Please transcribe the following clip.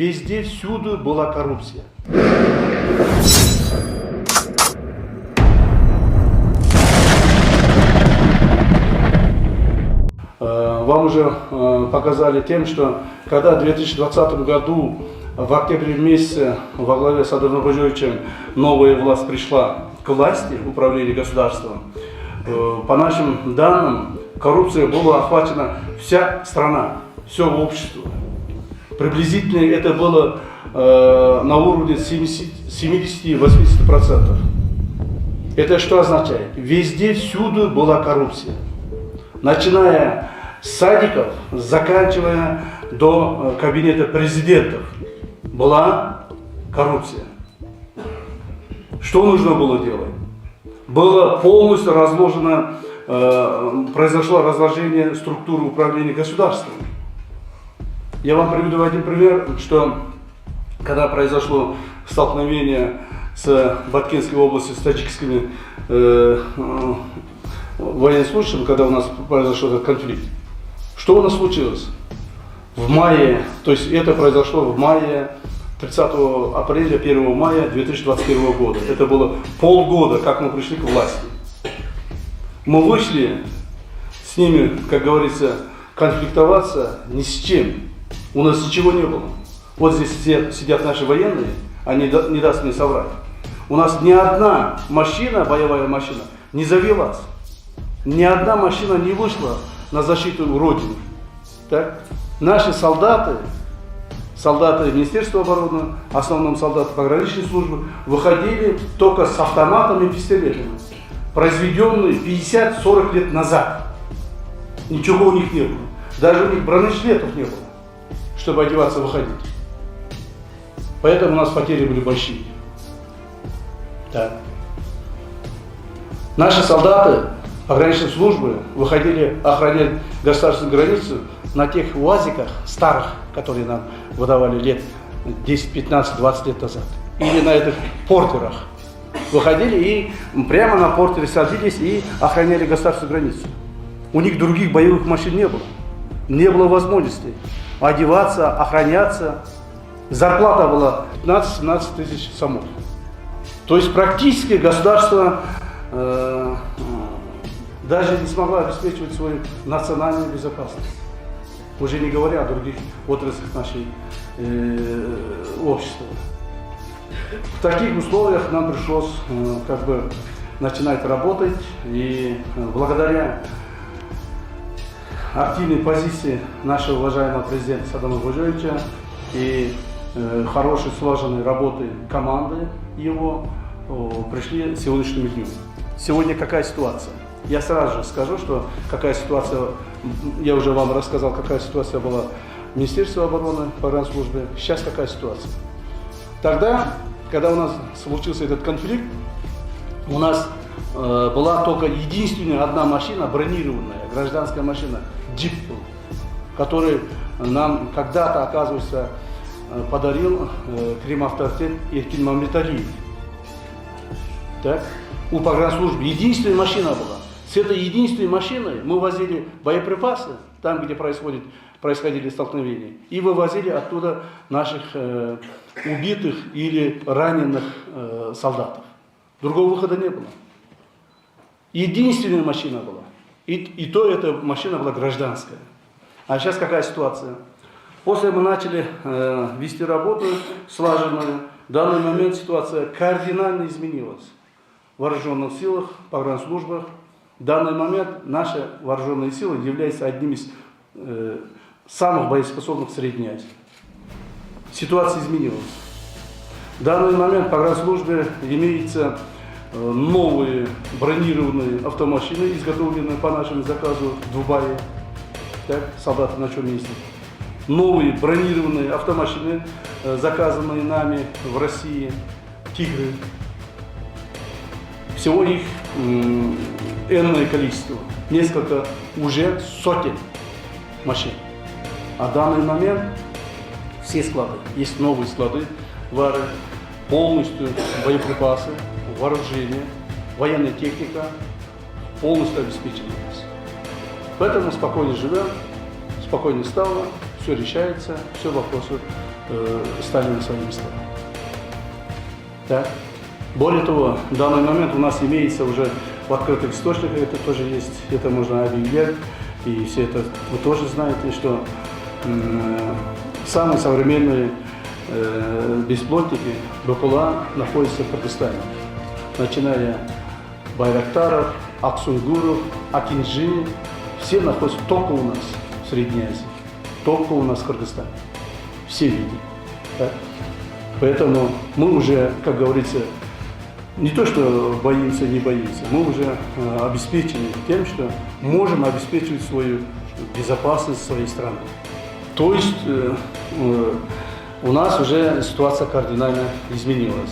Везде, всюду была коррупция. Вам уже показали тем, что когда в 2020 году, в октябре месяце, во главе с Адамом Божевичем новая власть пришла к власти, управления государством, по нашим данным, коррупция была охвачена вся страна, все общество. Приблизительно это было на уровне 70-80%. Это что означает? Везде, всюду была коррупция. Начиная с садиков, заканчивая до кабинета президентов, была коррупция. Что нужно было делать? Было полностью разложено, произошло разложение структуры управления государством. Я вам приведу один пример, что когда произошло столкновение с Баткенской областью, с таджикскими военнослужащими, когда у нас произошел этот конфликт, что у нас случилось? В мае, то есть это произошло в мае, 30 апреля, 1 мая 2021 года. Это было полгода, как мы пришли к власти. Мы вышли с ними, как говорится, конфликтоваться ни с чем. У нас ничего не было. Вот здесь сидят наши военные, они не даст мне соврать. У нас ни одна машина, боевая машина, не завелась. Ни одна машина не вышла на защиту Родины. Так? Наши солдаты Министерства обороны, в основном солдаты пограничной службы, выходили только с автоматами и пистолетами, произведенные 50-40 лет назад. Ничего у них не было. Даже у них бронежилетов не было, чтобы одеваться, выходить. Поэтому у нас потери были большие. Так. Наши солдаты пограничной службы выходили охранять государственную границу на тех УАЗиках старых, которые нам выдавали лет 10, 15, 20 лет назад. Или на этих портерах. Выходили и прямо на портере садились и охраняли государственную границу. У них других боевых машин не было. Не было возможности одеваться, охраняться. Зарплата была 15-17 тысяч самов. То есть практически государство даже не смогла обеспечивать свою национальную безопасность. Уже не говоря о других отраслях нашей общества. В таких условиях нам пришлось начинать работать, и благодаря активной позиции нашего уважаемого президента Садама Божевича и хорошей слаженной работы команды его пришли к сегодняшнему дню. Сегодня какая ситуация? Я сразу же скажу, что какая ситуация, я уже вам рассказал, какая ситуация была в Министерстве обороны, погранслужбе. Сейчас какая ситуация? Тогда, когда у нас случился этот конфликт, у нас была только единственная одна машина, бронированная, гражданская машина, джип, который нам когда-то, оказывается, подарил Крим-авторитет Эркин Мамлеталиев. Так? У погранслужбы единственная машина была. С этой единственной машиной мы возили боеприпасы, там, где происходили столкновения, и вывозили оттуда наших убитых или раненых солдатов. Другого выхода не было. Единственная машина была. И то эта машина была гражданская. А сейчас какая ситуация? После мы начали вести работу слаженную. В данный момент ситуация кардинально изменилась. В вооруженных силах, погранслужбах. В данный момент наши вооруженные силы являются одним из самых боеспособных в Средней Азии. Ситуация изменилась. В данный момент в погранслужбе имеются новые бронированные автомашины, изготовленные по нашему заказу в Дубае. Так, солдаты на чем ездят. Новые бронированные автомашины, заказанные нами в России, «Тигры». Всего их энное количество, несколько, уже сотен машин. А в данный момент все склады, есть новые склады, вары, полностью боеприпасы, вооружение, военная техника полностью обеспечены у нас. Поэтому спокойно живем, спокойно стало, все решается, все вопросы стали на свои места. Так? Более того, в данный момент у нас имеется уже в открытых источниках, это тоже есть, это можно объявлять, и все это вы тоже знаете, что самые современные беспилотники БПЛА находятся в Кыргызстане, начиная Байрактаров, Аксунгуров, Акинджи, все находятся только у нас в Средней Азии, только у нас в Кыргызстане, все виды. Так? Поэтому мы уже, как говорится, не то что боимся, не боимся, мы уже обеспечены тем, что можем обеспечивать свою безопасность своей страны. То есть у нас уже ситуация кардинально изменилась.